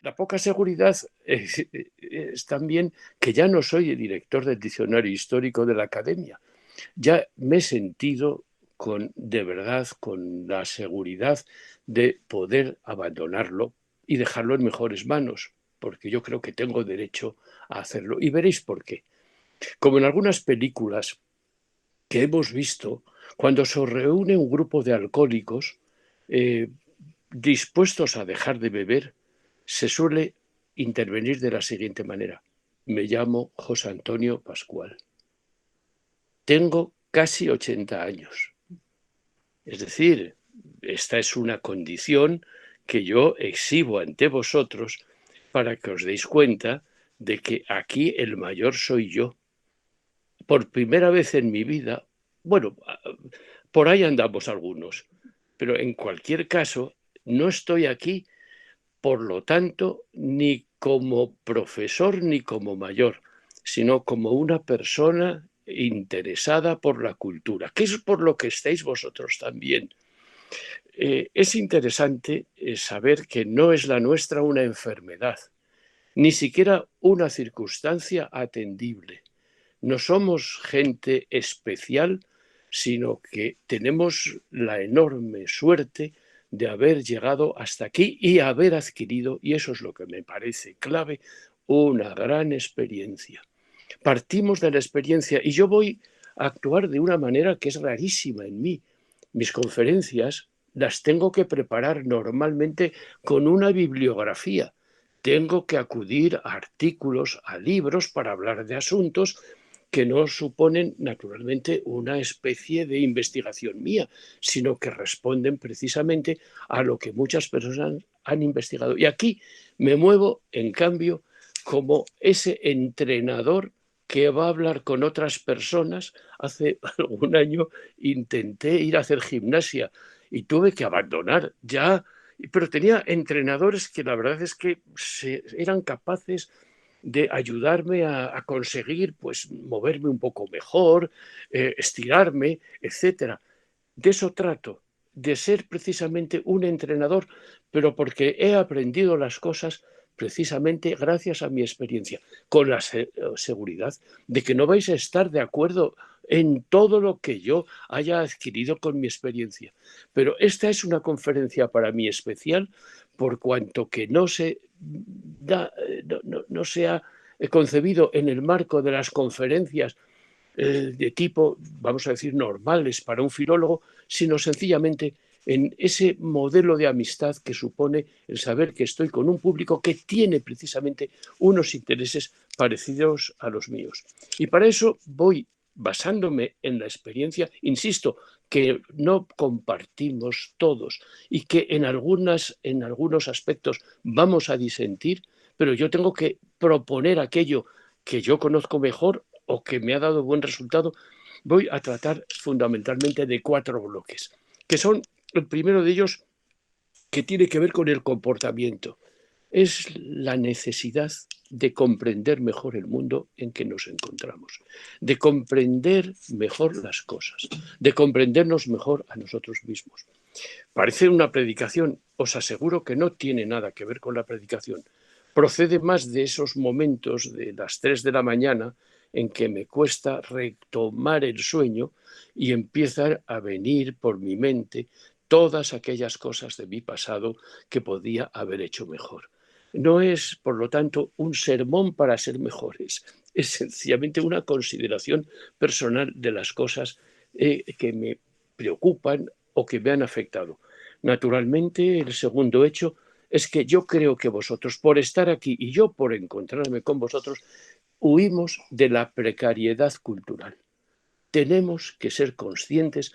La poca seguridad es también que ya no soy el director del diccionario histórico de la academia. Ya me he sentido de verdad, con la seguridad de poder abandonarlo y dejarlo en mejores manos, porque yo creo que tengo derecho a hacerlo. Y veréis por qué. Como en algunas películas que hemos visto, cuando se reúne un grupo de alcohólicos eh, dispuestos a dejar de beber, se suele intervenir de la siguiente manera. Me llamo José Antonio Pascual. Tengo casi 80 años. Es decir, esta es una condición que yo exhibo ante vosotros para que os deis cuenta de que aquí el mayor soy yo. Por primera vez en mi vida, bueno, por ahí andamos algunos, pero en cualquier caso, no estoy aquí, por lo tanto, ni como profesor ni como mayor, sino como una persona interesada por la cultura, que es por lo que estáis vosotros también. Es interesante saber que no es la nuestra una enfermedad, ni siquiera una circunstancia atendible. No somos gente especial, sino que tenemos la enorme suerte de haber llegado hasta aquí y haber adquirido, y eso es lo que me parece clave, una gran experiencia. Partimos de la experiencia y yo voy a actuar de una manera que es rarísima en mí. Mis conferencias las tengo que preparar normalmente con una bibliografía. Tengo que acudir a artículos, a libros para hablar de asuntos que no suponen naturalmente una especie de investigación mía, sino que responden precisamente a lo que muchas personas han investigado. Y aquí me muevo, en cambio, como ese entrenador que va a hablar con otras personas. Hace algún año intenté ir a hacer gimnasia y tuve que abandonar ya, pero tenía entrenadores que la verdad es que eran capaces de ayudarme a conseguir pues moverme un poco mejor, estirarme, etcétera. De eso trato, de ser precisamente un entrenador, pero porque he aprendido las cosas precisamente gracias a mi experiencia, con la seguridad de que no vais a estar de acuerdo en todo lo que yo haya adquirido con mi experiencia. Pero esta es una conferencia para mí especial por cuanto que no se ha concebido en el marco de las conferencias de tipo, vamos a decir, normales para un filólogo, sino sencillamente en ese modelo de amistad que supone el saber que estoy con un público que tiene precisamente unos intereses parecidos a los míos. Y para eso voy basándome en la experiencia, insisto, que no compartimos todos y que en algunos aspectos vamos a disentir, pero yo tengo que proponer aquello que yo conozco mejor o que me ha dado buen resultado. Voy a tratar fundamentalmente de 4 bloques, que son el primero de ellos, que tiene que ver con el comportamiento. Es la necesidad de comprender mejor el mundo en que nos encontramos, de comprender mejor las cosas, de comprendernos mejor a nosotros mismos. Parece una predicación, os aseguro que no tiene nada que ver con la predicación. Procede más de esos momentos de las 3 de la mañana en que me cuesta retomar el sueño y empiezan a venir por mi mente todas aquellas cosas de mi pasado que podía haber hecho mejor. No es, por lo tanto, un sermón para ser mejores, es sencillamente una consideración personal de las cosas que me preocupan o que me han afectado. Naturalmente, el segundo hecho es que yo creo que vosotros, por estar aquí y yo por encontrarme con vosotros, huimos de la precariedad cultural. Tenemos que ser conscientes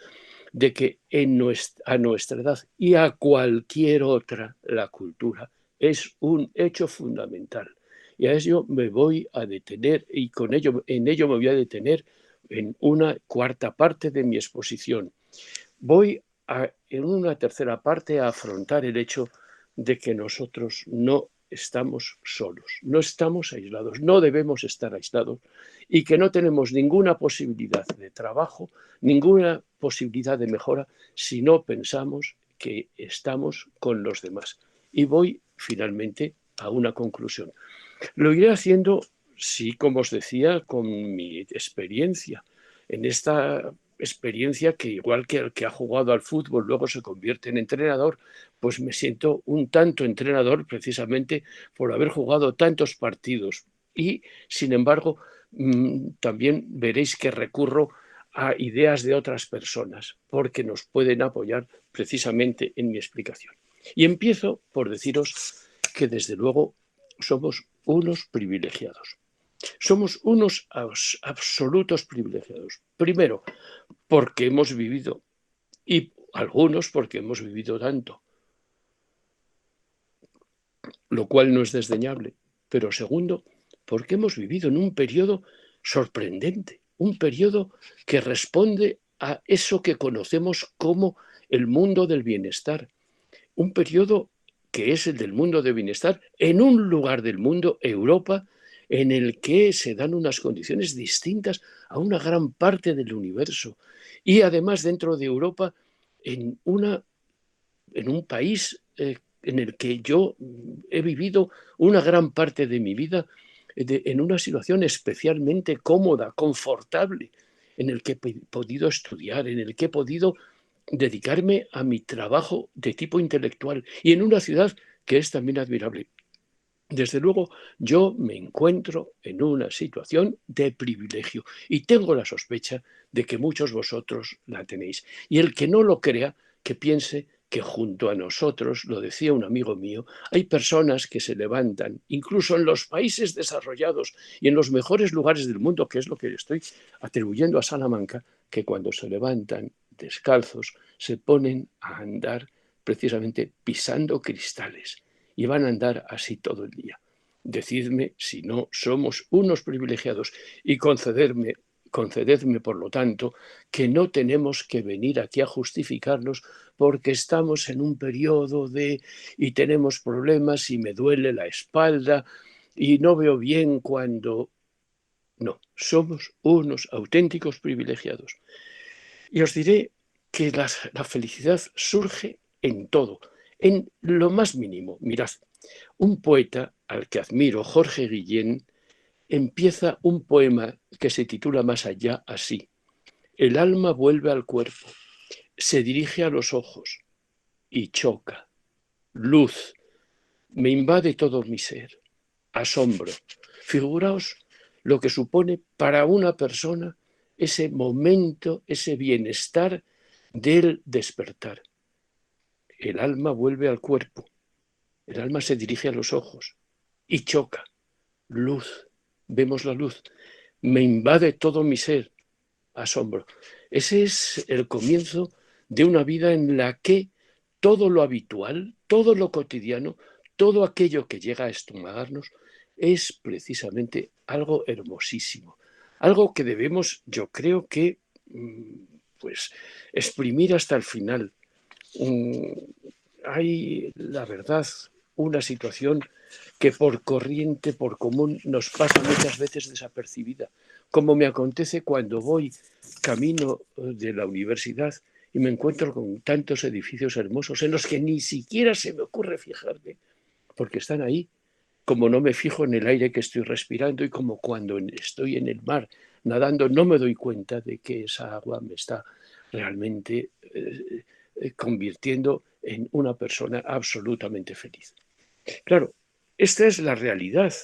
de que a nuestra edad y a cualquier otra, la cultura es un hecho fundamental. Y a ello me voy a detener y en ello me voy a detener en una cuarta parte de mi exposición. En una tercera parte, a afrontar el hecho de que nosotros no estamos solos, no estamos aislados, no debemos estar aislados y que no tenemos ninguna posibilidad de trabajo, ninguna posibilidad de mejora si no pensamos que estamos con los demás. Y voy finalmente a una conclusión. Lo iré haciendo, sí, como os decía, con mi experiencia. En esta experiencia que igual que el que ha jugado al fútbol luego se convierte en entrenador, pues me siento un tanto entrenador precisamente por haber jugado tantos partidos. Y, sin embargo, también veréis que recurro a ideas de otras personas porque nos pueden apoyar precisamente en mi explicación. Y empiezo por deciros que, desde luego, somos unos privilegiados. Somos unos absolutos privilegiados. Primero, porque hemos vivido, y algunos porque hemos vivido tanto, lo cual no es desdeñable. Pero segundo, porque hemos vivido en un periodo sorprendente, un periodo que responde a eso que conocemos como el mundo del bienestar, un periodo que es el del mundo del bienestar en un lugar del mundo, Europa, en el que se dan unas condiciones distintas a una gran parte del universo. Y además dentro de Europa, en un país en el que yo he vivido una gran parte de mi vida en una situación especialmente cómoda, confortable, en el que he podido estudiar, en el que he podido dedicarme a mi trabajo de tipo intelectual y en una ciudad que es también admirable. Desde luego, yo me encuentro en una situación de privilegio y tengo la sospecha de que muchos vosotros la tenéis. Y el que no lo crea, que piense que junto a nosotros, lo decía un amigo mío, hay personas que se levantan, incluso en los países desarrollados y en los mejores lugares del mundo, que es lo que estoy atribuyendo a Salamanca, que cuando se levantan descalzos se ponen a andar precisamente pisando cristales y van a andar así todo el día. Decidme si no somos unos privilegiados y concededme, por lo tanto, que no tenemos que venir aquí a justificarnos porque estamos en un periodo y tenemos problemas y me duele la espalda y no veo bien cuando... No, somos unos auténticos privilegiados. Y os diré que la felicidad surge en todo, en lo más mínimo. Mirad, un poeta al que admiro, Jorge Guillén, empieza un poema que se titula Más allá así. El alma vuelve al cuerpo, se dirige a los ojos y choca. Luz, me invade todo mi ser. Asombro. Figuraos lo que supone para una persona ese momento, ese bienestar del despertar. El alma vuelve al cuerpo, el alma se dirige a los ojos y choca. Luz, vemos la luz, me invade todo mi ser, asombro. Ese es el comienzo de una vida en la que todo lo habitual, todo lo cotidiano, todo aquello que llega a estomagarnos es precisamente algo hermosísimo, algo que debemos, yo creo que, pues, exprimir hasta el final. Hay, la verdad, una situación que por corriente, por común, nos pasa muchas veces desapercibida, como me acontece cuando voy camino de la universidad y me encuentro con tantos edificios hermosos en los que ni siquiera se me ocurre fijarme, porque están ahí, como no me fijo en el aire que estoy respirando y como cuando estoy en el mar nadando no me doy cuenta de que esa agua me está realmente convirtiendo en una persona absolutamente feliz. Claro, esta es la realidad.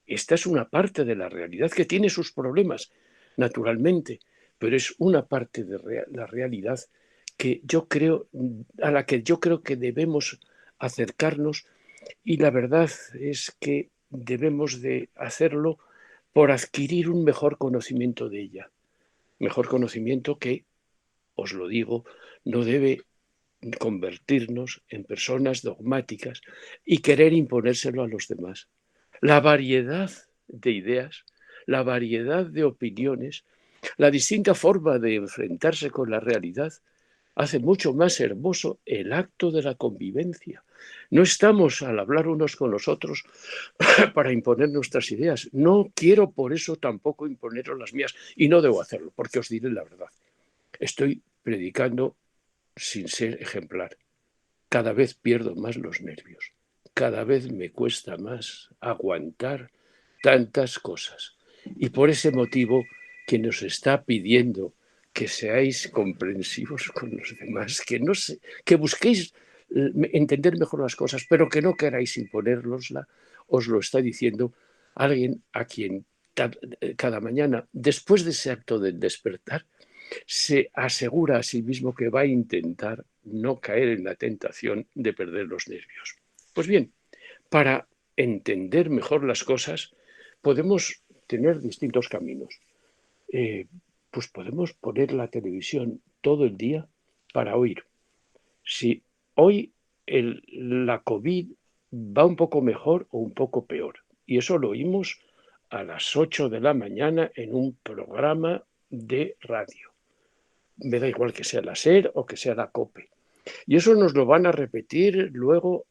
Esta es una parte de la realidad que tiene sus problemas, naturalmente, pero es una parte de la realidad que yo creo, a la que yo creo que debemos acercarnos, y la verdad es que debemos de hacerlo por adquirir un mejor conocimiento de ella. Mejor conocimiento que, os lo digo, no debe convertirnos en personas dogmáticas y querer imponérselo a los demás. La variedad de ideas, la variedad de opiniones, la distinta forma de enfrentarse con la realidad hace mucho más hermoso el acto de la convivencia. No estamos al hablar unos con los otros para imponer nuestras ideas. No quiero por eso tampoco imponeros las mías y no debo hacerlo, porque os diré la verdad. Estoy predicando sin ser ejemplar. Cada vez pierdo más los nervios. cada vez me cuesta más aguantar tantas cosas. Y por ese motivo que nos está pidiendo que seáis comprensivos con los demás, que, no se, que busquéis entender mejor las cosas, pero que no queráis imponérnosla, os lo está diciendo alguien a quien cada mañana, después de ese acto del despertar, se asegura a sí mismo que va a intentar no caer en la tentación de perder los nervios. Pues bien, para entender mejor las cosas, podemos tener distintos caminos. Pues podemos poner la televisión todo el día para oír. Si hoy la COVID va un poco mejor o un poco peor, y eso lo oímos a las 8 de la mañana en un programa de radio. Me da igual que sea la SER o que sea la COPE. Y eso nos lo van a repetir luego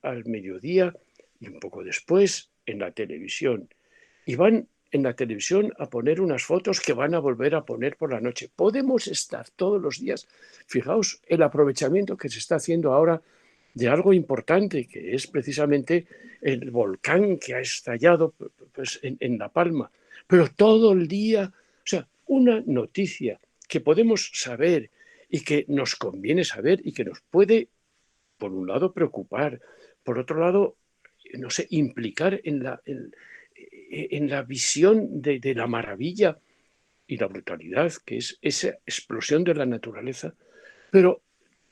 al mediodía y un poco después en la televisión. Y van en la televisión a poner unas fotos que van a volver a poner por la noche. Podemos estar todos los días. Fijaos el aprovechamiento que se está haciendo ahora de algo importante, que es precisamente el volcán que ha estallado pues, en La Palma. Pero todo el día, o sea, una noticia que podemos saber y que nos conviene saber y que nos puede, por un lado, preocupar, por otro lado, no sé, implicar en la visión de la maravilla y la brutalidad, que es esa explosión de la naturaleza. Pero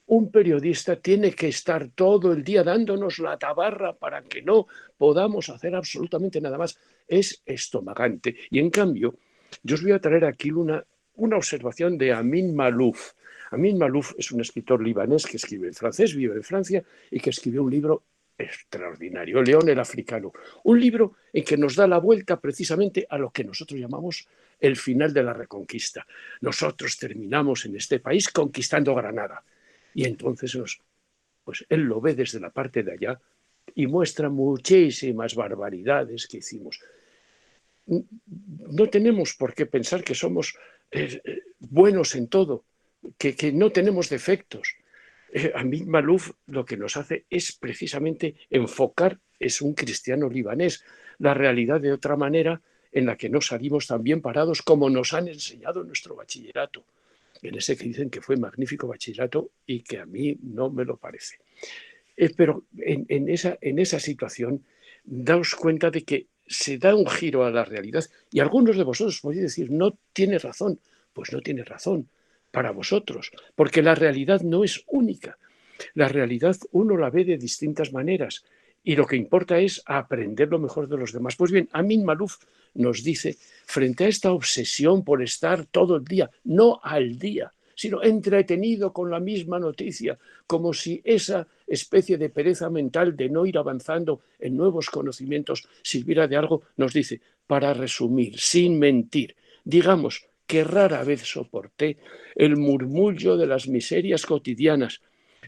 un periodista tiene que estar todo el día dándonos la tabarra para que no podamos hacer absolutamente nada más. Es estomagante. Y en cambio, yo os voy a traer aquí una observación de Amin Malouf. Amin Malouf es un escritor libanés que escribe en francés, vive en Francia y que escribió un libro extraordinario, León el africano. Un libro en que nos da la vuelta precisamente a lo que nosotros llamamos el final de la Reconquista. Nosotros terminamos en este país conquistando Granada. Y entonces pues él lo ve desde la parte de allá y muestra muchísimas barbaridades que hicimos. No tenemos por qué pensar que somos buenos en todo, que no tenemos defectos. A mí Malouf lo que nos hace es precisamente enfocar, es un cristiano libanés, la realidad de otra manera en la que no salimos tan bien parados como nos han enseñado en nuestro bachillerato, en ese que dicen que fue magnífico bachillerato y que a mí no me lo parece. Pero en esa situación, daos cuenta de que se da un giro a la realidad y algunos de vosotros podéis decir, no tiene razón. Pues no tiene razón para vosotros, porque la realidad no es única. La realidad uno la ve de distintas maneras y lo que importa es aprender lo mejor de los demás. Pues bien, Amin Malouf nos dice, frente a esta obsesión por estar todo el día, no al día, sino entretenido con la misma noticia, como si esa especie de pereza mental de no ir avanzando en nuevos conocimientos sirviera de algo, nos dice, para resumir, sin mentir, digamos que rara vez soporté el murmullo de las miserias cotidianas,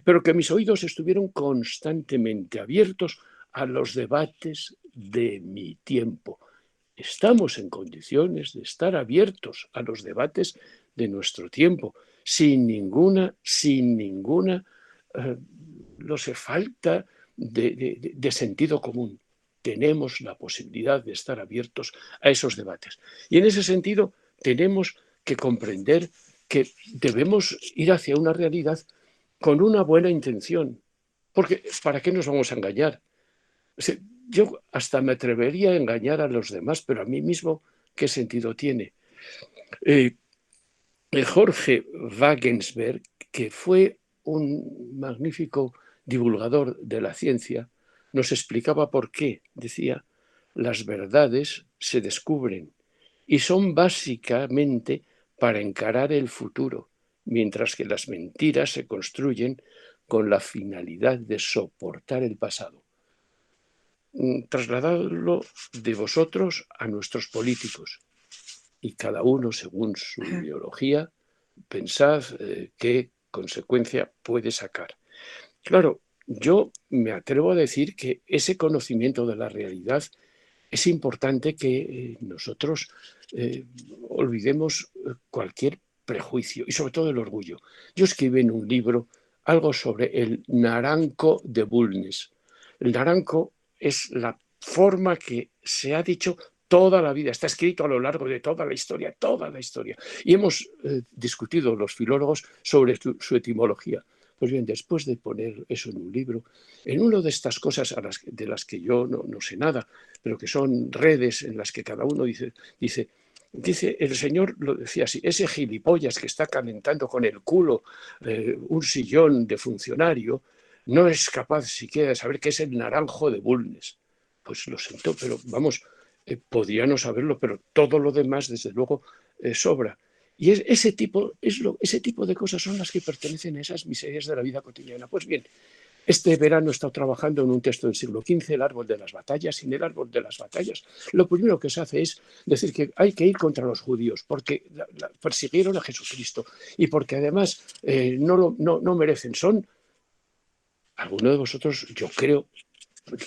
pero que mis oídos estuvieron constantemente abiertos a los debates de mi tiempo. Estamos en condiciones de estar abiertos a los debates de nuestro tiempo, sin ninguna, no sé, falta de sentido común. Tenemos la posibilidad de estar abiertos a esos debates. Y en ese sentido tenemos que comprender que debemos ir hacia una realidad con una buena intención. Porque ¿para qué nos vamos a engañar? O sea, yo hasta me atrevería a engañar a los demás, pero a mí mismo, ¿qué sentido tiene? Jorge Wagensberg, que fue un magnífico divulgador de la ciencia, nos explicaba por qué. Decía, las verdades se descubren y son básicamente para encarar el futuro, mientras que las mentiras se construyen con la finalidad de soportar el pasado. Trasladadlo de vosotros a nuestros políticos y cada uno, según su ideología, pensad qué consecuencia puede sacar. Claro, yo me atrevo a decir que ese conocimiento de la realidad es importante que nosotros olvidemos cualquier prejuicio y sobre todo el orgullo. Yo escribí en un libro algo sobre el naranco de Bulnes. El naranjo es la forma que se ha dicho toda la vida, está escrito a lo largo de toda la historia, toda la historia. Y hemos discutido los filólogos sobre su etimología. Pues bien, después de poner eso en un libro, en una de estas cosas de las que yo no sé nada, pero que son redes en las que cada uno dice, el señor lo decía así, ese gilipollas que está calentando con el culo un sillón de funcionario, no es capaz siquiera de saber qué es el naranjo de Bulnes. Pues lo siento, pero vamos, podría no saberlo, pero todo lo demás, desde luego, sobra. Y ese tipo de cosas son las que pertenecen a esas miserias de la vida cotidiana. Pues bien, este verano he estado trabajando en un texto del siglo XV, el árbol de las batallas. Sin el árbol de las batallas, lo primero que se hace es decir que hay que ir contra los judíos, porque persiguieron a Jesucristo y porque además no merecen. Son, alguno de vosotros, yo creo,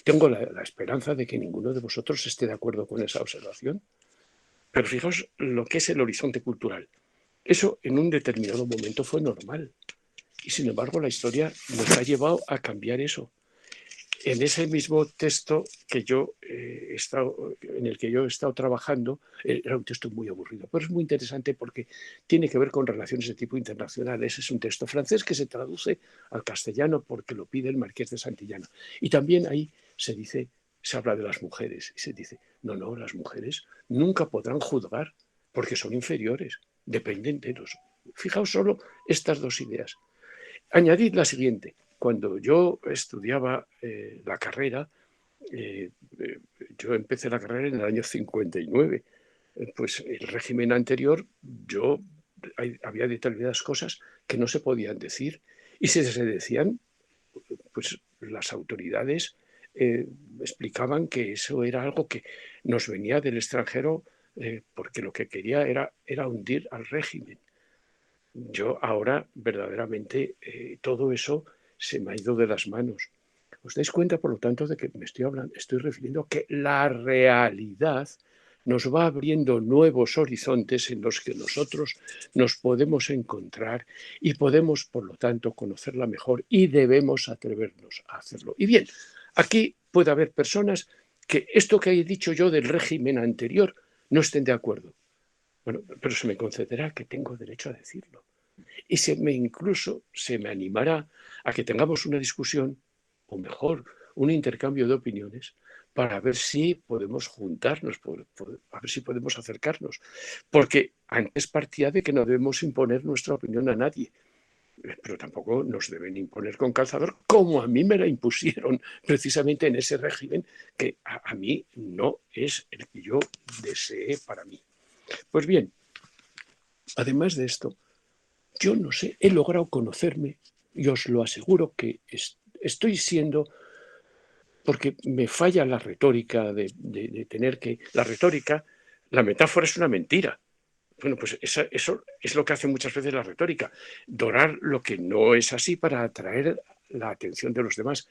tengo la esperanza de que ninguno de vosotros esté de acuerdo con esa observación, pero fijaos lo que es el horizonte cultural. Eso en un determinado momento fue normal y sin embargo la historia nos ha llevado a cambiar eso. En ese mismo texto que en el que yo he estado trabajando, era un texto muy aburrido, pero es muy interesante porque tiene que ver con relaciones de tipo internacional. Ese es un texto francés que se traduce al castellano porque lo pide el Marqués de Santillana. Y también ahí se habla de las mujeres y se dice, no, las mujeres nunca podrán juzgar porque son inferiores, dependen de los. Fijaos solo estas dos ideas. Añadid la siguiente. Cuando yo estudiaba la carrera, yo empecé la carrera en el año 59. Pues el régimen anterior, había determinadas cosas que no se podían decir. Y si se decían, pues las autoridades explicaban que eso era algo que nos venía del extranjero porque lo que quería era hundir al régimen. Yo ahora verdaderamente todo eso se me ha ido de las manos. ¿Os dais cuenta, por lo tanto, de que estoy refiriendo a que la realidad nos va abriendo nuevos horizontes en los que nosotros nos podemos encontrar y podemos, por lo tanto, conocerla mejor y debemos atrevernos a hacerlo? Y bien, aquí puede haber personas que esto que he dicho yo del régimen anterior no estén de acuerdo. Bueno, pero se me concederá que tengo derecho a decirlo. Y incluso se me animará a que tengamos una discusión, o mejor, un intercambio de opiniones, para ver si podemos juntarnos, a ver si podemos acercarnos. Porque antes partía de que no debemos imponer nuestra opinión a nadie, pero tampoco nos deben imponer con calzador, como a mí me la impusieron precisamente en ese régimen que a mí no es el que yo deseé para mí. Pues bien, además de esto, yo no sé, he logrado conocerme y os lo aseguro que estoy siendo, porque me falla la retórica de tener que. La retórica, la metáfora es una mentira. Bueno, pues eso es lo que hace muchas veces la retórica, dorar lo que no es así para atraer la atención de los demás.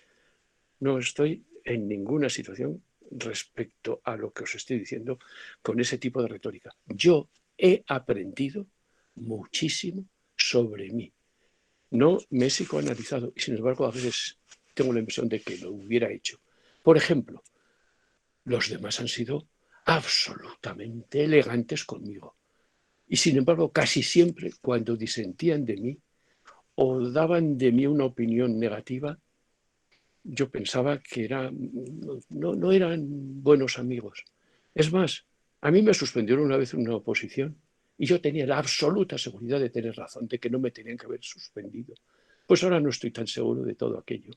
No estoy en ninguna situación respecto a lo que os estoy diciendo con ese tipo de retórica. Yo he aprendido muchísimo sobre mí. No me he psicoanalizado y sin embargo a veces tengo la impresión de que lo hubiera hecho. Por ejemplo, los demás han sido absolutamente elegantes conmigo y sin embargo casi siempre cuando disentían de mí o daban de mí una opinión negativa, yo pensaba que no eran buenos amigos. Es más, a mí me suspendieron una vez en una oposición y yo tenía la absoluta seguridad de tener razón, de que no me tenían que haber suspendido. Pues ahora no estoy tan seguro de todo aquello.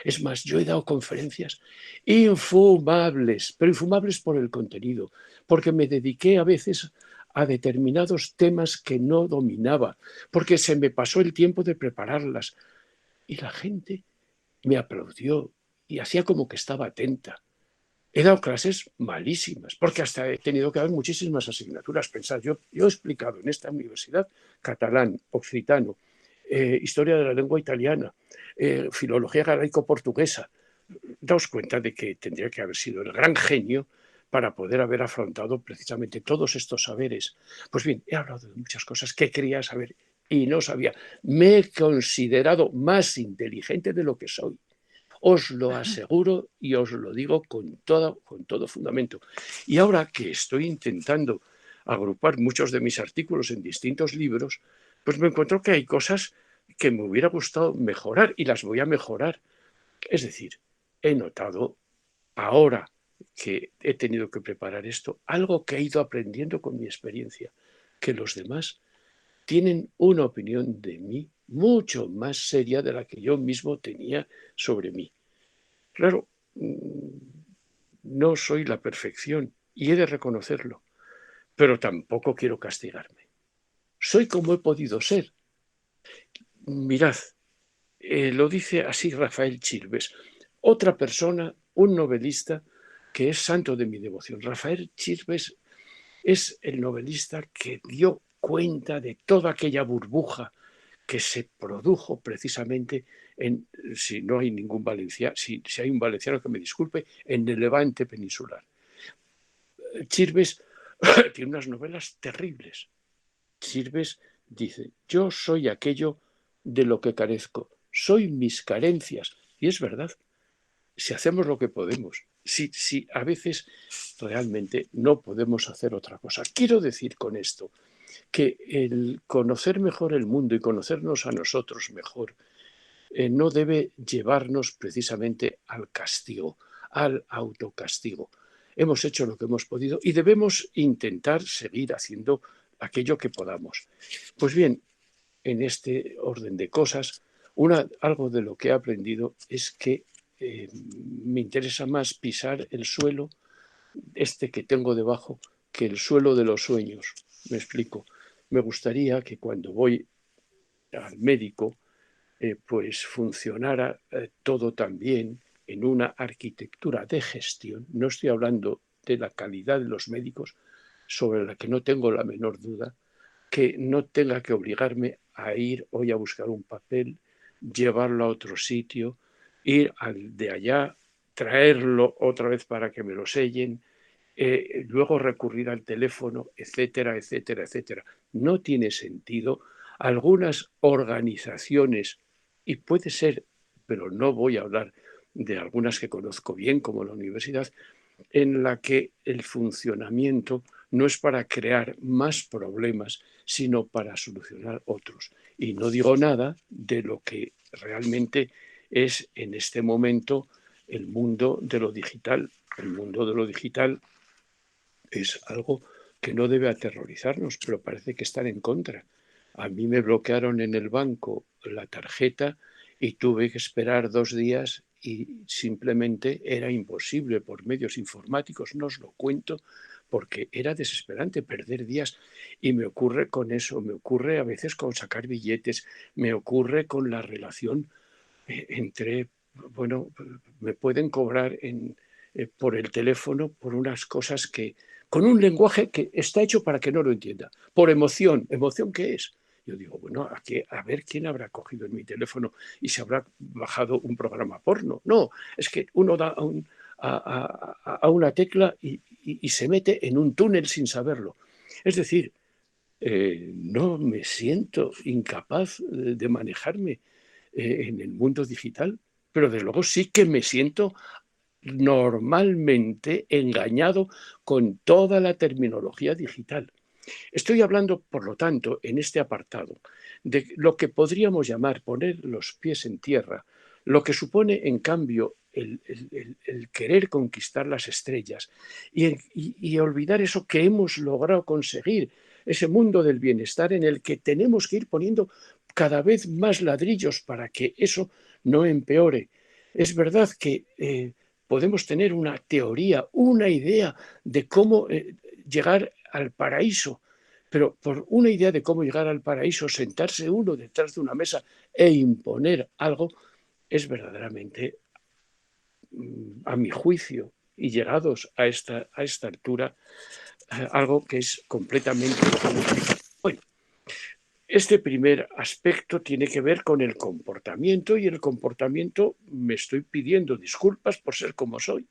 Es más, yo he dado conferencias infumables, pero infumables por el contenido, porque me dediqué a veces a determinados temas que no dominaba, porque se me pasó el tiempo de prepararlas. Y la gente me aplaudió y hacía como que estaba atenta. He dado clases malísimas, porque hasta he tenido que dar muchísimas asignaturas. Pensad, yo he explicado en esta universidad catalán, occitano, historia de la lengua italiana, filología galaico-portuguesa. Daos cuenta de que tendría que haber sido el gran genio para poder haber afrontado precisamente todos estos saberes. Pues bien, he hablado de muchas cosas que quería saber y no sabía. Me he considerado más inteligente de lo que soy. Os lo aseguro y os lo digo con todo fundamento. Y ahora que estoy intentando agrupar muchos de mis artículos en distintos libros, pues me encuentro que hay cosas que me hubiera gustado mejorar y las voy a mejorar. Es decir, he notado ahora que he tenido que preparar esto, algo que he ido aprendiendo con mi experiencia, que los demás tienen una opinión de mí mucho más seria de la que yo mismo tenía sobre mí. Claro, no soy la perfección y he de reconocerlo, pero tampoco quiero castigarme. Soy como he podido ser. Mirad, lo dice así Rafael Chirves, otra persona, un novelista que es santo de mi devoción. Rafael Chirves es el novelista que dio cuenta de toda aquella burbuja que se produjo precisamente en, si no hay ningún valenciano, si hay un valenciano que me disculpe, en el Levante peninsular. Chirves tiene unas novelas terribles. Chirves dice, yo soy aquello de lo que carezco, soy mis carencias. Y es verdad, si hacemos lo que podemos, si a veces realmente no podemos hacer otra cosa. Quiero decir con esto que el conocer mejor el mundo y conocernos a nosotros mejor no debe llevarnos precisamente al castigo, al autocastigo. Hemos hecho lo que hemos podido y debemos intentar seguir haciendo aquello que podamos. Pues bien, en este orden de cosas, algo de lo que he aprendido es que me interesa más pisar el suelo, este que tengo debajo, que el suelo de los sueños. Me explico. Me gustaría que cuando voy al médico, pues funcionara todo también en una arquitectura de gestión. No estoy hablando de la calidad de los médicos, sobre la que no tengo la menor duda, que no tenga que obligarme a ir hoy a buscar un papel, llevarlo a otro sitio, ir al de allá, traerlo otra vez para que me lo sellen, luego recurrir al teléfono, etcétera, etcétera, etcétera. No tiene sentido. Algunas organizaciones, y puede ser, pero no voy a hablar de algunas que conozco bien, como la universidad, en la que el funcionamiento no es para crear más problemas, sino para solucionar otros. Y no digo nada de lo que realmente es en este momento el mundo de lo digital. El mundo de lo digital es algo que no debe aterrorizarnos, pero parece que están en contra. A mí me bloquearon en el banco la tarjeta y tuve que esperar 2 días y simplemente era imposible por medios informáticos, no os lo cuento, porque era desesperante perder días. Y me ocurre con eso, me ocurre a veces con sacar billetes, me ocurre con la relación entre, bueno, me pueden cobrar por el teléfono por unas cosas que, con un lenguaje que está hecho para que no lo entienda, por emoción. ¿Emoción qué es? Yo digo, bueno, a ver quién habrá cogido en mi teléfono y se habrá bajado un programa porno. No, es que uno da a una tecla y se mete en un túnel sin saberlo. Es decir, no me siento incapaz de manejarme en el mundo digital, pero de luego sí que me siento normalmente engañado con toda la terminología digital. Estoy hablando, por lo tanto, en este apartado, de lo que podríamos llamar poner los pies en tierra, lo que supone, en cambio, el querer conquistar las estrellas y olvidar eso que hemos logrado conseguir, ese mundo del bienestar en el que tenemos que ir poniendo cada vez más ladrillos para que eso no empeore. Es verdad que podemos tener una teoría, una idea de cómo llegar al paraíso, pero por una idea de cómo llegar al paraíso, sentarse uno detrás de una mesa e imponer algo, es verdaderamente, a mi juicio, y llegados a esta altura, algo que es completamente inexplicable. Bueno, este primer aspecto tiene que ver con el comportamiento y el comportamiento me estoy pidiendo disculpas por ser como soy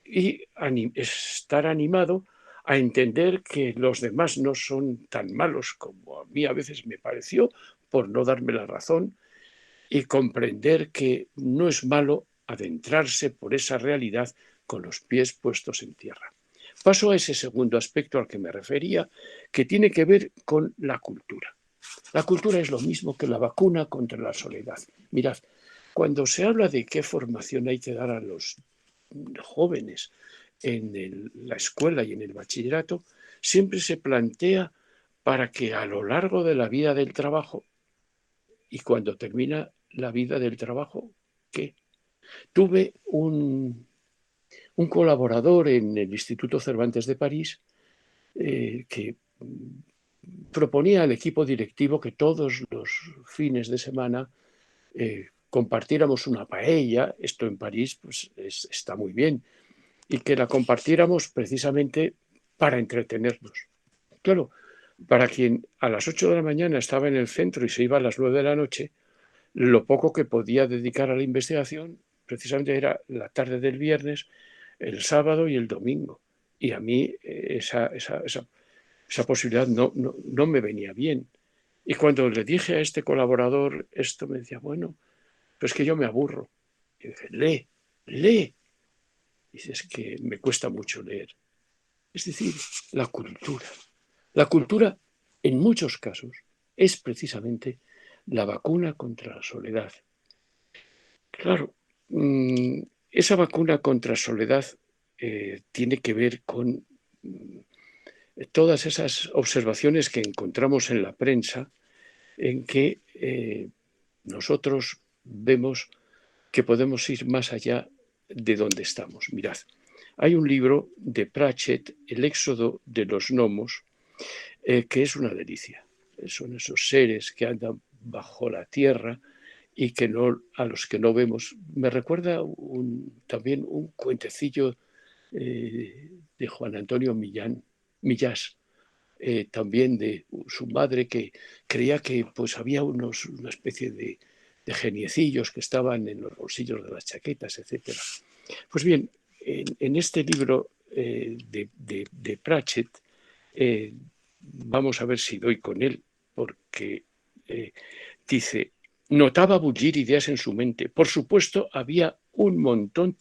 y estar animado a entender que los demás no son tan malos como a mí a veces me pareció, por no darme la razón, y comprender que no es malo adentrarse por esa realidad con los pies puestos en tierra. Paso a ese segundo aspecto al que me refería, que tiene que ver con la cultura. La cultura es lo mismo que la vacuna contra la soledad. Mirad, cuando se habla de qué formación hay que dar a los jóvenes en la escuela y en el bachillerato, siempre se plantea para que a lo largo de la vida del trabajo y cuando termina la vida del trabajo, ¿qué? Tuve un colaborador en el Instituto Cervantes de París que proponía al equipo directivo que todos los fines de semana compartiéramos una paella, esto en París pues está muy bien, y que la compartiéramos precisamente para entretenernos. Claro, para quien a las 8 de la mañana estaba en el centro y se iba a las 9 de la noche, lo poco que podía dedicar a la investigación precisamente era la tarde del viernes, el sábado y el domingo. Y a mí esa posibilidad no me venía bien. Y cuando le dije a este colaborador esto, me decía, bueno, pues que yo me aburro. Y dije, lee. Y dice, es que me cuesta mucho leer. Es decir, la cultura. La cultura, en muchos casos, es precisamente la vacuna contra la soledad. Claro, esa vacuna contra soledad tiene que ver con todas esas observaciones que encontramos en la prensa en que nosotros vemos que podemos ir más allá de donde estamos. Mirad, hay un libro de Pratchett, El éxodo de los gnomos, que es una delicia. Son esos seres que andan bajo la tierra y que a los que no vemos. Me recuerda también un cuentecillo de Juan Antonio Millás, también de su madre, que creía que pues, había una especie de geniecillos que estaban en los bolsillos de las chaquetas, etc. Pues bien, en este libro de Pratchett, vamos a ver si doy con él, porque dice, notaba bullir ideas en su mente. Por supuesto, había un montón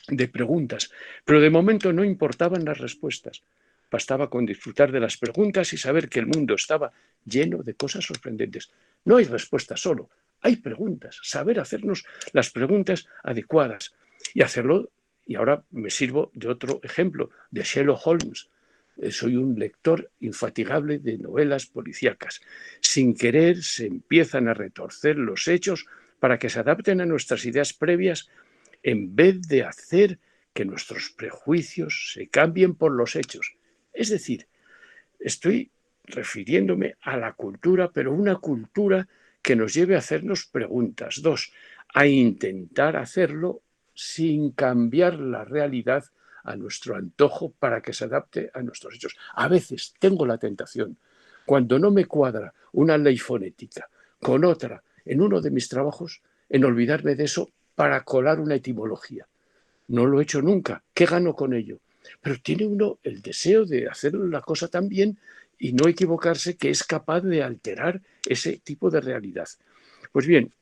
de preguntas, pero de momento no importaban las respuestas. Bastaba con disfrutar de las preguntas y saber que el mundo estaba lleno de cosas sorprendentes. No hay respuestas solo, hay preguntas. Saber hacernos las preguntas adecuadas y hacerlo. Y ahora me sirvo de otro ejemplo, de Sherlock Holmes. Soy un lector infatigable de novelas policíacas. Sin querer se empiezan a retorcer los hechos para que se adapten a nuestras ideas previas en vez de hacer que nuestros prejuicios se cambien por los hechos. Es decir, estoy refiriéndome a la cultura, pero una cultura que nos lleve a hacernos preguntas. Dos, a intentar hacerlo sin cambiar la realidad a nuestro antojo para que se adapte a nuestros hechos. A veces tengo la tentación, cuando no me cuadra una ley fonética con otra en uno de mis trabajos, en olvidarme de eso para colar una etimología. No lo he hecho nunca. ¿Qué gano con ello? Pero tiene uno el deseo de hacer la cosa tan bien y no equivocarse, que es capaz de alterar ese tipo de realidad. Pues bien,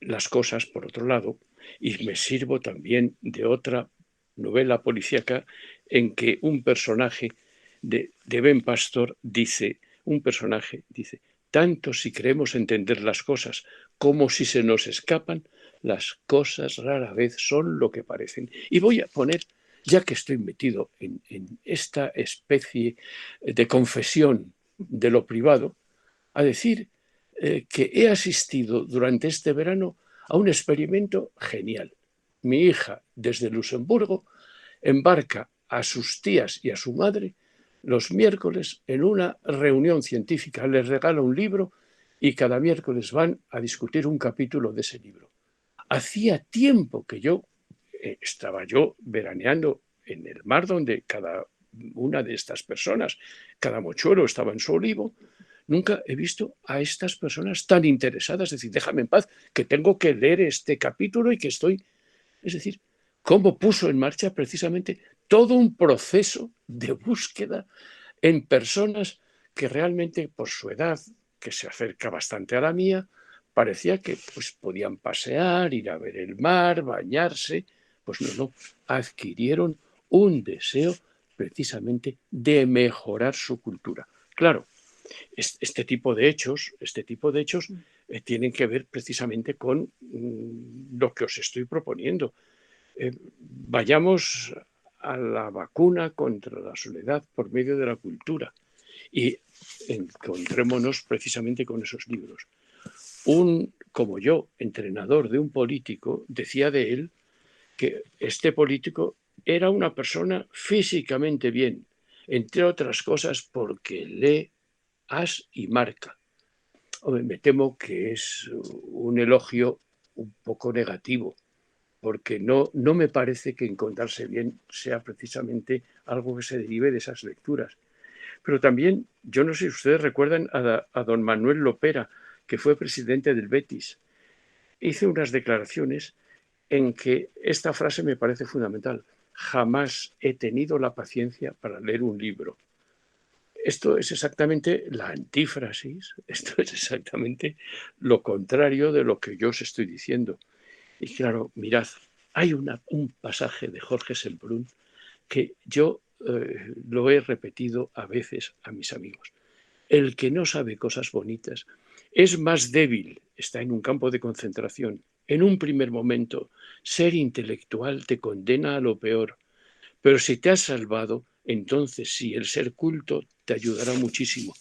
las cosas, por otro lado, y me sirvo también de otra novela policíaca en que un personaje de Ben Pastor dice, tanto si creemos entender las cosas como si se nos escapan, las cosas rara vez son lo que parecen. Y voy a poner, ya que estoy metido en esta especie de confesión de lo privado, a decir que he asistido durante este verano a un experimento genial. Mi hija, desde Luxemburgo, embarca a sus tías y a su madre los miércoles en una reunión científica. Les regala un libro y cada miércoles van a discutir un capítulo de ese libro. Hacía tiempo que estaba veraneando en el mar donde cada una de estas personas, cada mochuelo estaba en su olivo. Nunca he visto a estas personas tan interesadas, es decir, déjame en paz, que tengo que leer este capítulo y que estoy... Es decir, cómo puso en marcha precisamente todo un proceso de búsqueda en personas que realmente, por su edad, que se acerca bastante a la mía, parecía que pues, podían pasear, ir a ver el mar, bañarse. Pues no, adquirieron un deseo precisamente de mejorar su cultura. Claro, este tipo de hechos tienen que ver precisamente con lo que os estoy proponiendo. Vayamos a la vacuna contra la soledad por medio de la cultura y encontrémonos precisamente con esos libros. Como yo, entrenador de un político, decía de él que este político era una persona físicamente bien, entre otras cosas porque lee as y marca. Hombre, me temo que es un elogio un poco negativo, porque no me parece que encontrarse bien sea precisamente algo que se derive de esas lecturas. Pero también, yo no sé si ustedes recuerdan a don Manuel Lopera, que fue presidente del Betis. Hice unas declaraciones en que esta frase me parece fundamental. Jamás he tenido la paciencia para leer un libro. Esto es exactamente la antífrasis, esto es exactamente lo contrario de lo que yo os estoy diciendo. Y claro, mirad, hay un pasaje de Jorge Semprún que yo lo he repetido a veces a mis amigos. El que no sabe cosas bonitas es más débil, está en un campo de concentración. En un primer momento, ser intelectual te condena a lo peor, pero si te has salvado, entonces sí, el ser culto te ayudará muchísimo.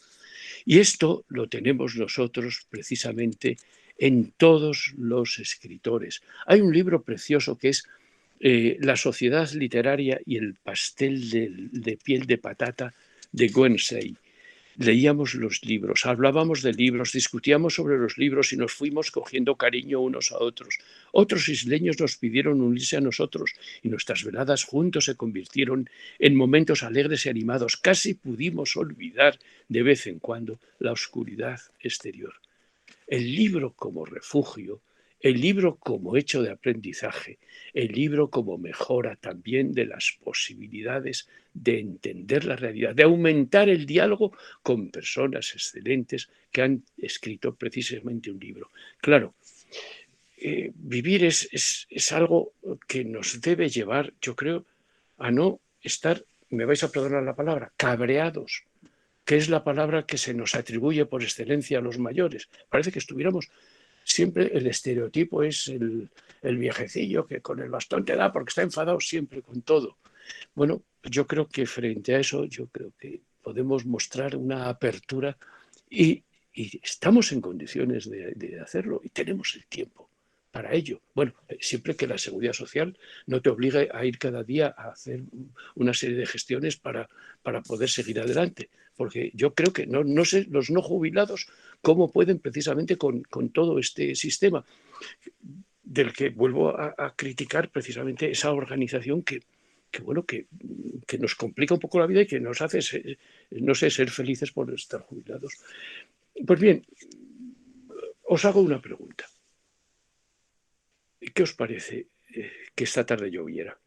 Y esto lo tenemos nosotros precisamente en todos los escritores. Hay un libro precioso que es La sociedad literaria y el pastel de piel de patata de Guernsey. Leíamos los libros, hablábamos de libros, discutíamos sobre los libros y nos fuimos cogiendo cariño unos a otros. Otros isleños nos pidieron unirse a nosotros y nuestras veladas juntos se convirtieron en momentos alegres y animados. Casi pudimos olvidar de vez en cuando la oscuridad exterior. El libro como refugio, el libro como hecho de aprendizaje, el libro como mejora también de las posibilidades de entender la realidad, de aumentar el diálogo con personas excelentes que han escrito precisamente un libro. Claro, vivir es algo que nos debe llevar, yo creo, a no estar, me vais a perdonar la palabra, cabreados, que es la palabra que se nos atribuye por excelencia a los mayores. Parece que estuviéramos siempre, el estereotipo es el viejecillo que con el bastón te da porque está enfadado siempre con todo. Bueno, yo creo que frente a eso, yo creo que podemos mostrar una apertura y, y estamos en condiciones de hacerlo y tenemos el tiempo para ello. Bueno, siempre que la seguridad social no te obligue a ir cada día a hacer una serie de gestiones para poder seguir adelante. Porque yo creo que no sé los no jubilados cómo pueden precisamente con todo este sistema del que vuelvo a criticar precisamente esa organización bueno, que nos complica un poco la vida y que nos hace, no sé, ser felices por estar jubilados. Pues bien, os hago una pregunta. ¿Qué os parece que esta tarde lloviera?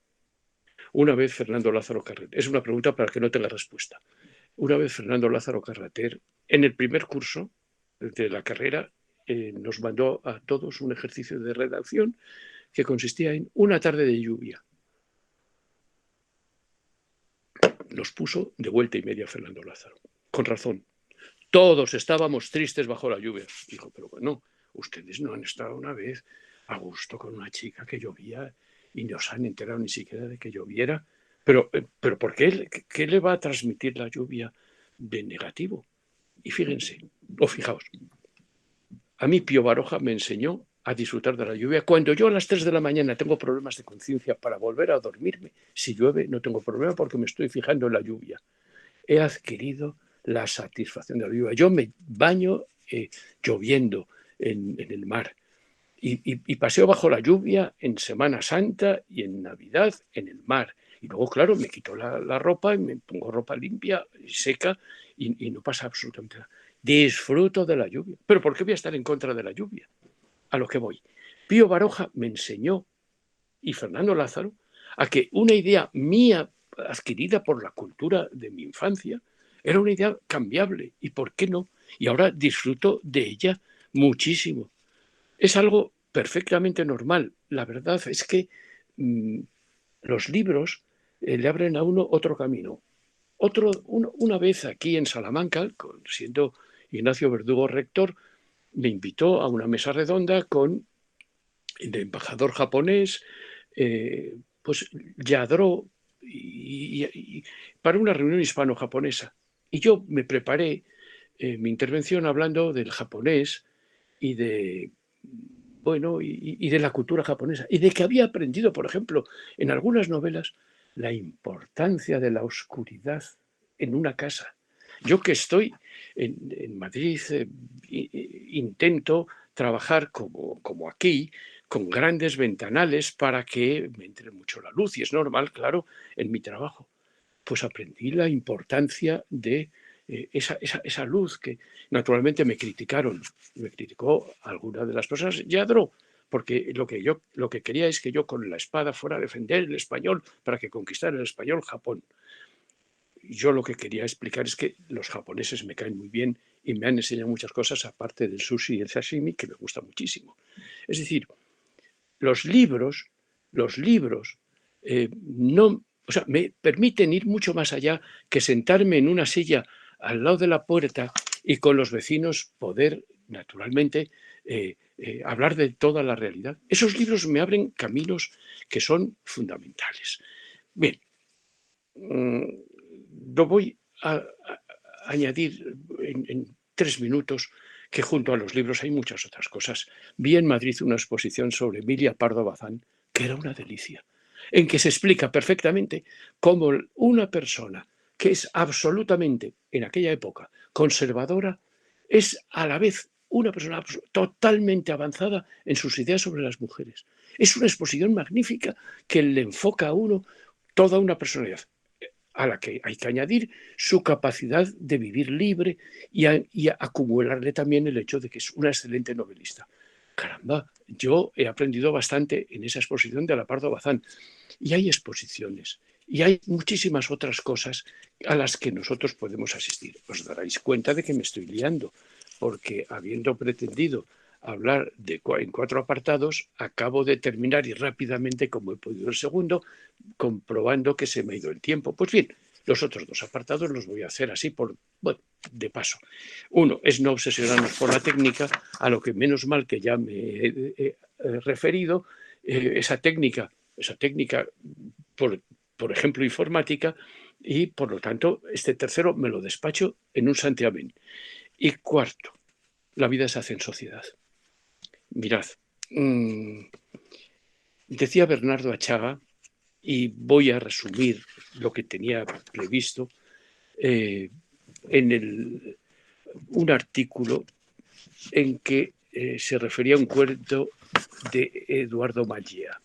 Una vez Fernando Lázaro Carreter, es una pregunta para que no tenga respuesta. Una vez Fernando Lázaro Carreter, en el primer curso de la carrera, nos mandó a todos un ejercicio de redacción que consistía en una tarde de lluvia. Nos puso de vuelta y media Fernando Lázaro, con razón. Todos estábamos tristes bajo la lluvia. Dijo, pero bueno, ustedes no han estado una vez a gusto con una chica que llovía y no se han enterado ni siquiera de que lloviera. Pero ¿por qué le va a transmitir la lluvia de negativo? Y fíjense, o fijaos, a mí Pío Baroja me enseñó a disfrutar de la lluvia. Cuando yo a las 3 de la mañana tengo problemas de conciencia para volver a dormirme, si llueve no tengo problema porque me estoy fijando en la lluvia. He adquirido la satisfacción de la lluvia. Yo me baño lloviendo en el mar y paseo bajo la lluvia en Semana Santa y en Navidad en el mar. Y luego, claro, me quito la ropa y me pongo ropa limpia y seca y no pasa absolutamente nada. Disfruto de la lluvia. ¿Pero por qué voy a estar en contra de la lluvia? A lo que voy. Pío Baroja me enseñó, y Fernando Lázaro, a que una idea mía adquirida por la cultura de mi infancia era una idea cambiable. ¿Y por qué no? Y ahora disfruto de ella muchísimo. Es algo perfectamente normal. La verdad es que mm, los libros le abren a uno otro camino. Una vez aquí en Salamanca, siendo Ignacio Verdugo rector, me invitó a una mesa redonda con el embajador japonés, pues Yadro, para una reunión hispano-japonesa. Y yo me preparé mi intervención hablando del japonés y de, bueno, y de la cultura japonesa, y de que había aprendido, por ejemplo, en algunas novelas, la importancia de la oscuridad en una casa. Yo que estoy en Madrid, intento trabajar como aquí, con grandes ventanales para que me entre mucho la luz, y es normal, claro, en mi trabajo. Pues aprendí la importancia de esa luz que naturalmente me criticaron. Me criticó alguna de las personas, Yadro, porque lo que quería es que yo con la espada fuera a defender el español para que conquistara el español Japón. Yo lo que quería explicar es que los japoneses me caen muy bien y me han enseñado muchas cosas aparte del sushi y el sashimi, que me gusta muchísimo. Es decir, los libros, los libros no, o sea, me permiten ir mucho más allá que sentarme en una silla al lado de la puerta y con los vecinos poder, naturalmente, hablar de toda la realidad. Esos libros me abren caminos que son fundamentales. Bien, no voy a añadir en 3 minutos que junto a los libros hay muchas otras cosas. Vi en Madrid una exposición sobre Emilia Pardo Bazán, que era una delicia, en que se explica perfectamente cómo una persona que es absolutamente, en aquella época, conservadora, es a la vez una persona totalmente avanzada en sus ideas sobre las mujeres. Es una exposición magnífica que le enfoca a uno toda una personalidad a la que hay que añadir su capacidad de vivir libre y acumularle también el hecho de que es una excelente novelista. Caramba, yo he aprendido bastante en esa exposición de la Pardo Bazán. Y hay exposiciones, y hay muchísimas otras cosas a las que nosotros podemos asistir. Os daréis cuenta de que me estoy liando, porque habiendo pretendido hablar en 4 apartados, acabo de terminar y rápidamente, como he podido el segundo, comprobando que se me ha ido el tiempo. Pues bien, los otros 2 apartados los voy a hacer así bueno, de paso. Uno es no obsesionarnos por la técnica, a lo que menos mal que ya me he referido, esa técnica por ejemplo, informática, y por lo tanto, este tercero me lo despacho en un santiamén. Y cuarto, la vida se hace en sociedad. Mirad, mmm, decía Bernardo Achaga, y voy a resumir lo que tenía previsto, eh, en un artículo en que se refería a un cuento de Eduardo Magia,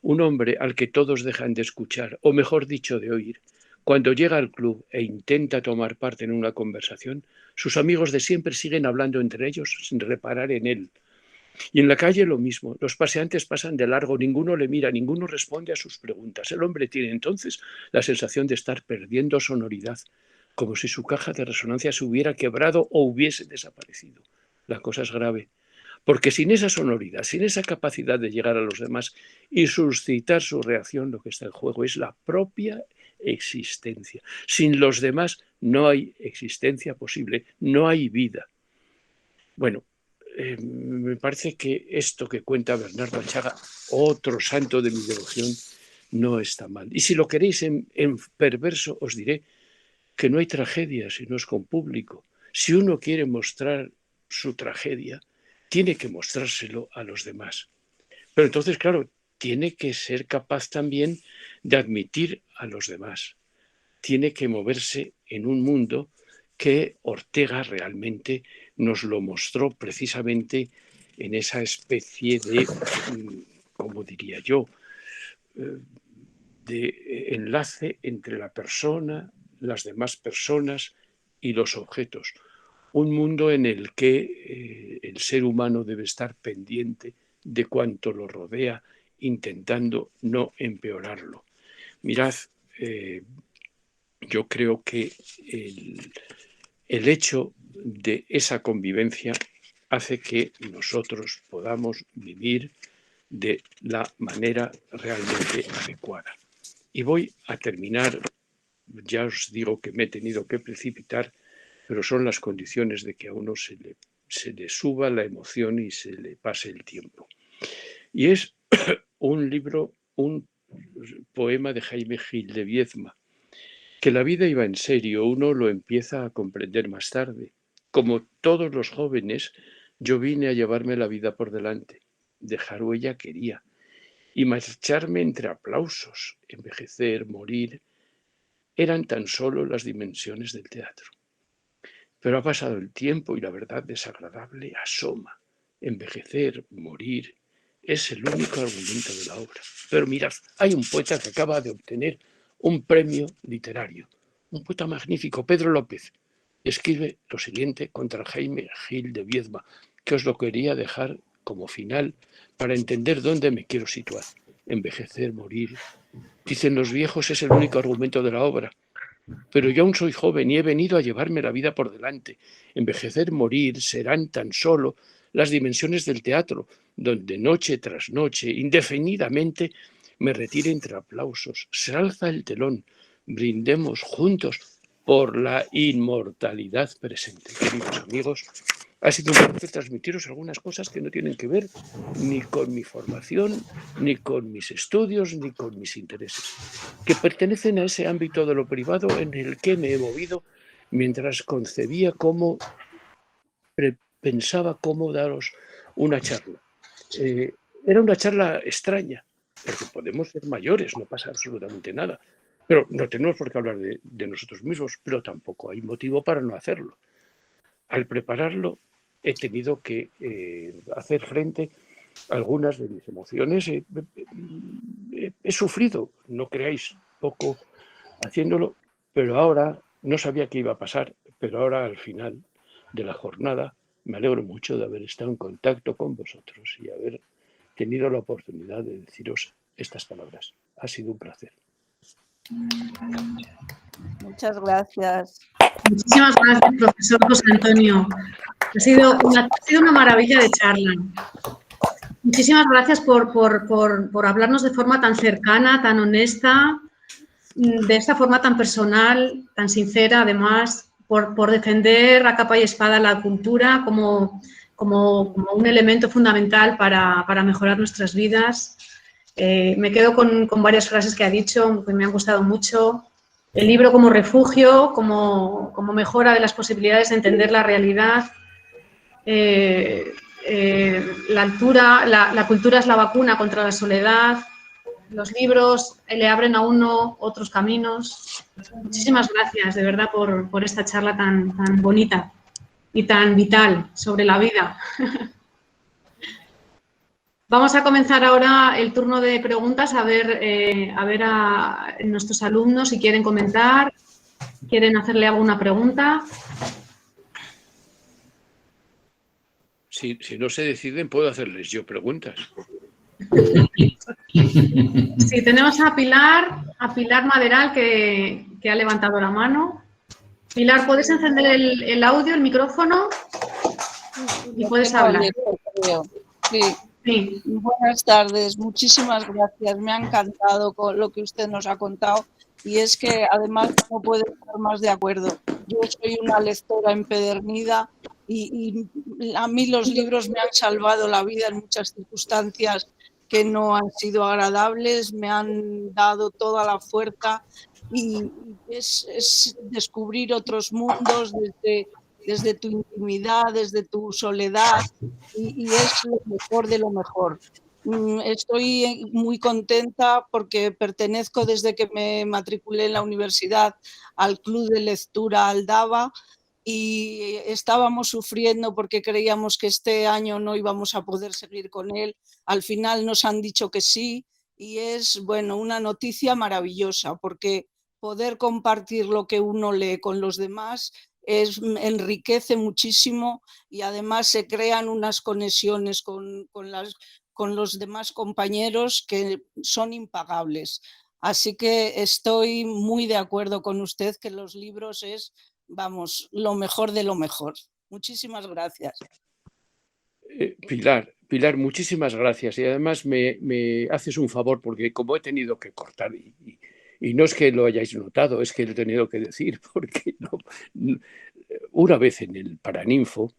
un hombre al que todos dejan de escuchar, o mejor dicho, de oír. Cuando llega al club e intenta tomar parte en una conversación, sus amigos de siempre siguen hablando entre ellos sin reparar en él. Y en la calle lo mismo, los paseantes pasan de largo, ninguno le mira, ninguno responde a sus preguntas. El hombre tiene entonces la sensación de estar perdiendo sonoridad, como si su caja de resonancia se hubiera quebrado o hubiese desaparecido. La cosa es grave, porque sin esa sonoridad, sin esa capacidad de llegar a los demás y suscitar su reacción, lo que está en juego es la propia existencia. Sin los demás no hay existencia posible, no hay vida. Bueno, me parece que esto que cuenta Bernardo Achaga, otro santo de mi devoción, no está mal. Y si lo queréis en perverso, os diré que no hay tragedia si no es con público. Si uno quiere mostrar su tragedia, tiene que mostrárselo a los demás. Pero entonces, claro, tiene que ser capaz también de admitir a los demás. Tiene que moverse en un mundo que Ortega realmente nos lo mostró precisamente en esa especie de, ¿cómo diría yo?, de enlace entre la persona, las demás personas y los objetos. Un mundo en el que el ser humano debe estar pendiente de cuanto lo rodea, intentando no empeorarlo. Mirad, yo creo que el hecho de esa convivencia hace que nosotros podamos vivir de la manera realmente adecuada. Y voy a terminar, ya os digo que me he tenido que precipitar, pero son las condiciones de que a uno se le suba la emoción y se le pase el tiempo. Y es un libro, un poema de Jaime Gil de Viedma, que la vida iba en serio, uno lo empieza a comprender más tarde. Como todos los jóvenes, yo vine a llevarme la vida por delante, dejar huella quería, y marcharme entre aplausos, envejecer, morir, eran tan solo las dimensiones del teatro. Pero ha pasado el tiempo y la verdad desagradable asoma. Envejecer, morir, es el único argumento de la obra. Pero mirad, hay un poeta que acaba de obtener un premio literario, un poeta magnífico, Pedro López. Escribe lo siguiente contra Jaime Gil de Viedma, que os lo quería dejar como final para entender dónde me quiero situar. Envejecer, morir, dicen los viejos, es el único argumento de la obra. Pero yo aún soy joven y he venido a llevarme la vida por delante. Envejecer, morir serán tan solo las dimensiones del teatro, donde noche tras noche, indefinidamente, me retire entre aplausos. Se alza el telón. Brindemos juntos por la inmortalidad presente. Queridos amigos, ha sido un placer transmitiros algunas cosas que no tienen que ver ni con mi formación, ni con mis estudios, ni con mis intereses, que pertenecen a ese ámbito de lo privado en el que me he movido mientras concebía cómo, pensaba cómo daros una charla. Era una charla extraña, porque podemos ser mayores, no pasa absolutamente nada, pero no tenemos por qué hablar de nosotros mismos, pero tampoco hay motivo para no hacerlo. Al prepararlo, he tenido que hacer frente a algunas de mis emociones. He sufrido, no creáis, poco haciéndolo, pero ahora no sabía qué iba a pasar, pero ahora al final de la jornada me alegro mucho de haber estado en contacto con vosotros y haber tenido la oportunidad de deciros estas palabras. Ha sido un placer. Muchas gracias. Muchísimas gracias, profesor José Antonio. Ha sido una maravilla de charla. Muchísimas gracias por hablarnos de forma tan cercana, tan honesta, de esta forma tan personal, tan sincera, además, por defender a capa y espada la cultura como un elemento fundamental para mejorar nuestras vidas. Me quedo con varias frases que ha dicho, que me han gustado mucho. El libro como refugio, como mejora de las posibilidades de entender la realidad. La cultura es la vacuna contra la soledad. Los libros le abren a uno otros caminos. Muchísimas gracias, de verdad, por esta charla tan bonita y tan vital sobre la vida. Vamos a comenzar ahora el turno de preguntas, a ver a nuestros alumnos si quieren comentar, quieren hacerle alguna pregunta. Si no se deciden, puedo hacerles yo preguntas. Sí, tenemos a Pilar Maderal que ha levantado la mano. Pilar, ¿puedes encender el audio, el micrófono? Y puedes hablar. Sí. Sí. Buenas tardes, muchísimas gracias. Me ha encantado con lo que usted nos ha contado y es que además no puedo estar más de acuerdo. Yo soy una lectora empedernida y a mí los libros me han salvado la vida en muchas circunstancias que no han sido agradables, me han dado toda la fuerza y es descubrir otros mundos desde tu intimidad, desde tu soledad y es lo mejor de lo mejor. Estoy muy contenta porque pertenezco desde que me matriculé en la universidad al Club de Lectura Aldaba y estábamos sufriendo porque creíamos que este año no íbamos a poder seguir con él. Al final nos han dicho que sí y es, bueno, una noticia maravillosa porque poder compartir lo que uno lee con los demás enriquece muchísimo y además se crean unas conexiones con los demás compañeros que son impagables. Así que estoy muy de acuerdo con usted que los libros es, vamos, lo mejor de lo mejor. Muchísimas gracias. Pilar, muchísimas gracias. Y además me haces un favor porque como he tenido que cortar, y no es que lo hayáis notado, es que lo he tenido que decir, porque una vez en el Paraninfo,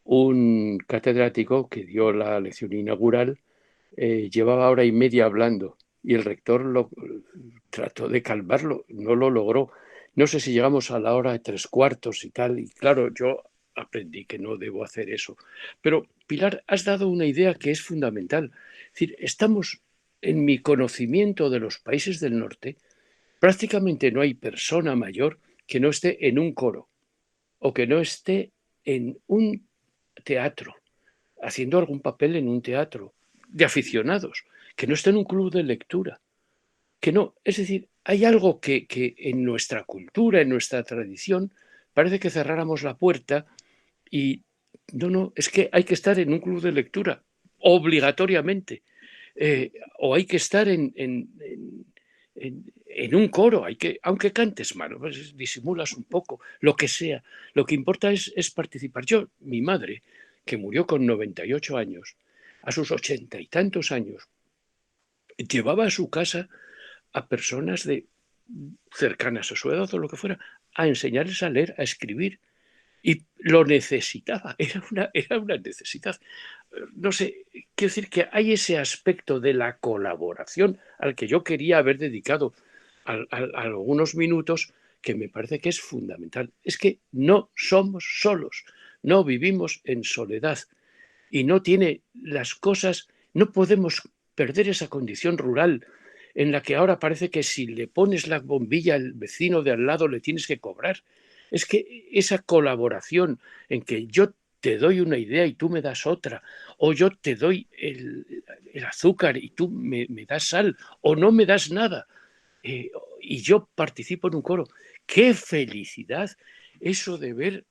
un catedrático que dio la lección inaugural llevaba hora y media hablando y el rector trató de calmarlo, no lo logró. No sé si llegamos a la hora de 3/4 y tal, y claro, yo aprendí que no debo hacer eso. Pero, Pilar, has dado una idea que es fundamental. Es decir, estamos en mi conocimiento de los países del norte, prácticamente no hay persona mayor que no esté en un coro o que no esté en un teatro, haciendo algún papel en un teatro, de aficionados, que no esté en un club de lectura, que no. Es decir, hay algo que en nuestra cultura, en nuestra tradición, parece que cerráramos la puerta y no, es que hay que estar en un club de lectura, obligatoriamente, o hay que estar en un coro, aunque cantes mal, pues disimulas un poco, lo que sea. Lo que importa es participar. Mi madre, que murió con 98 años, a sus 80 y tantos años, llevaba a su casa a personas cercanas a su edad o lo que fuera, a enseñarles a leer, a escribir. Y lo necesitaba, era una necesidad. No sé, quiero decir que hay ese aspecto de la colaboración al que yo quería haber dedicado algunos minutos, que me parece que es fundamental. Es que no somos solos, no vivimos en soledad y no tiene las cosas, no podemos perder esa condición rural en la que ahora parece que si le pones la bombilla al vecino de al lado le tienes que cobrar. Es que esa colaboración en que yo te doy una idea y tú me das otra, o yo te doy el azúcar y tú me das sal, o no me das nada, y yo participo en un coro. ¡Qué felicidad eso de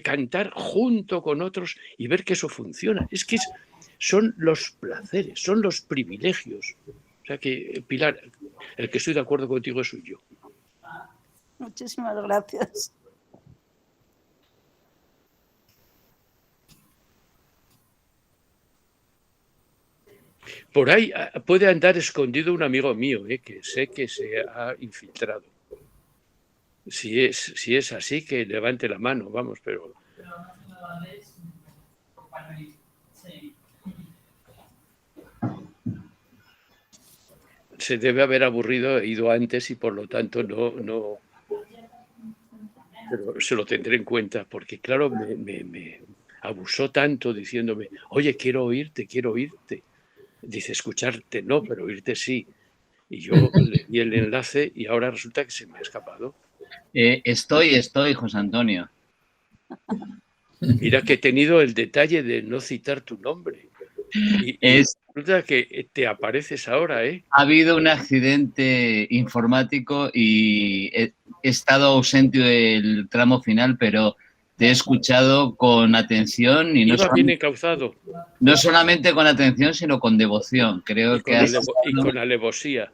cantar junto con otros y ver que eso funciona! Es que son los placeres, son los privilegios. O sea que, Pilar, el que estoy de acuerdo contigo soy yo. Muchísimas gracias. Por ahí puede andar escondido un amigo mío, que sé que se ha infiltrado. Si es así, que levante la mano, vamos, pero... Se debe haber aburrido, ido antes y por lo tanto no... Pero se lo tendré en cuenta, porque claro, me abusó tanto diciéndome, oye, quiero oírte. Dice, escucharte no, pero oírte sí. Y yo le di el enlace y ahora resulta que se me ha escapado. Estoy, José Antonio. Mira que he tenido el detalle de no citar tu nombre. Y resulta que te apareces ahora, ¿eh? Ha habido un accidente informático y he estado ausente del tramo final, pero te he escuchado con atención y bien encauzado. No solamente con atención, sino con devoción. Creo que y con alevosía.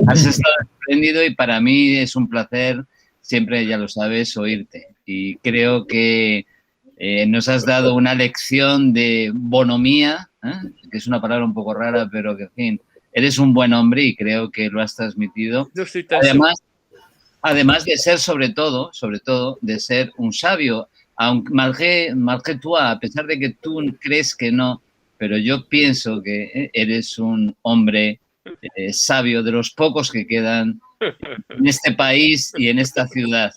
Has estado espléndido y para mí es un placer, siempre, ya lo sabes, oírte. Y creo que nos has dado una lección de bonomía, que es una palabra un poco rara, pero que, en fin, eres un buen hombre y creo que lo has transmitido. No estoy tan además de ser, sobre todo, de ser un sabio, aunque malgré tú, a pesar de que tú crees que no, pero yo pienso que eres un hombre sabio, de los pocos que quedan en este país y en esta ciudad.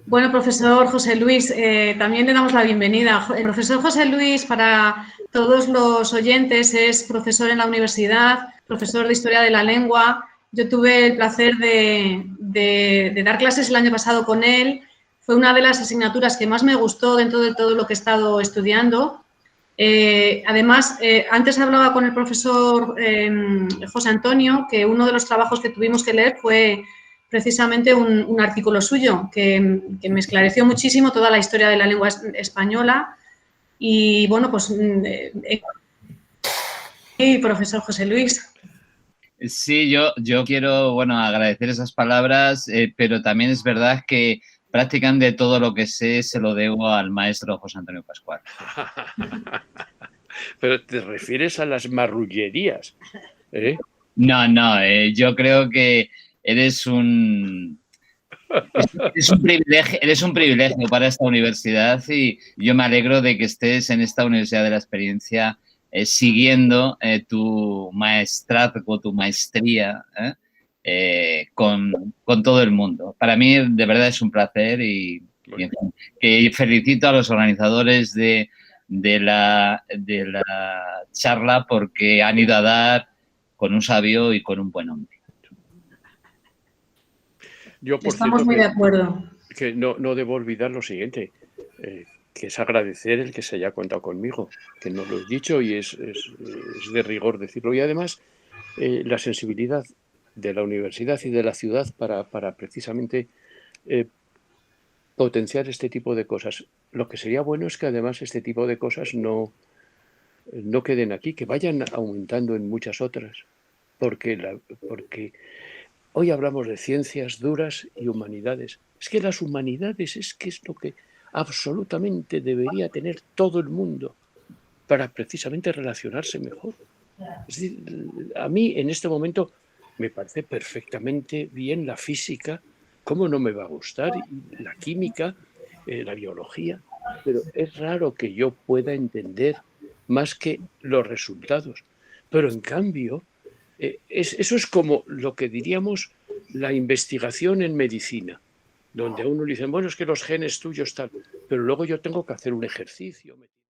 Bueno, profesor José Luis, también le damos la bienvenida. El profesor José Luis, para todos los oyentes, es profesor en la universidad, profesor de Historia de la Lengua. Yo tuve el placer de dar clases el año pasado con él. Fue una de las asignaturas que más me gustó dentro de todo lo que he estado estudiando. Además, antes hablaba con el profesor José Antonio, que uno de los trabajos que tuvimos que leer fue precisamente un artículo suyo que me esclareció muchísimo toda la historia de la lengua española. Y bueno, pues profesor José Luis. Sí, yo quiero, agradecer esas palabras, pero también es verdad que prácticamente todo lo que sé se lo debo al maestro José Antonio Pascual. Pero te refieres a las marrullerías, ¿eh? No, yo creo que eres un privilegio para esta universidad y yo me alegro de que estés en esta Universidad de la Experiencia siguiendo tu maestrazgo, tu maestría con todo el mundo. Para mí, de verdad, es un placer y que felicito a los organizadores de la charla porque han ido a dar con un sabio y con un buen hombre. Yo, por Estamos cierto, muy de acuerdo. Que no debo olvidar lo siguiente, que es agradecer el que se haya contado conmigo, que no lo he dicho y es de rigor decirlo. Y además, la sensibilidad de la universidad y de la ciudad para precisamente potenciar este tipo de cosas. Lo que sería bueno es que además este tipo de cosas no queden aquí, que vayan aumentando en muchas otras, porque hoy hablamos de ciencias duras y humanidades. Es que las humanidades es lo que absolutamente debería tener todo el mundo para precisamente relacionarse mejor. Es decir, a mí en este momento me parece perfectamente bien la física, ¿cómo no me va a gustar? Y la química, la biología, pero es raro que yo pueda entender más que los resultados. Pero en cambio, eso es como lo que diríamos la investigación en medicina, donde a uno le dicen, bueno, es que los genes tuyos tal, pero luego yo tengo que hacer un ejercicio.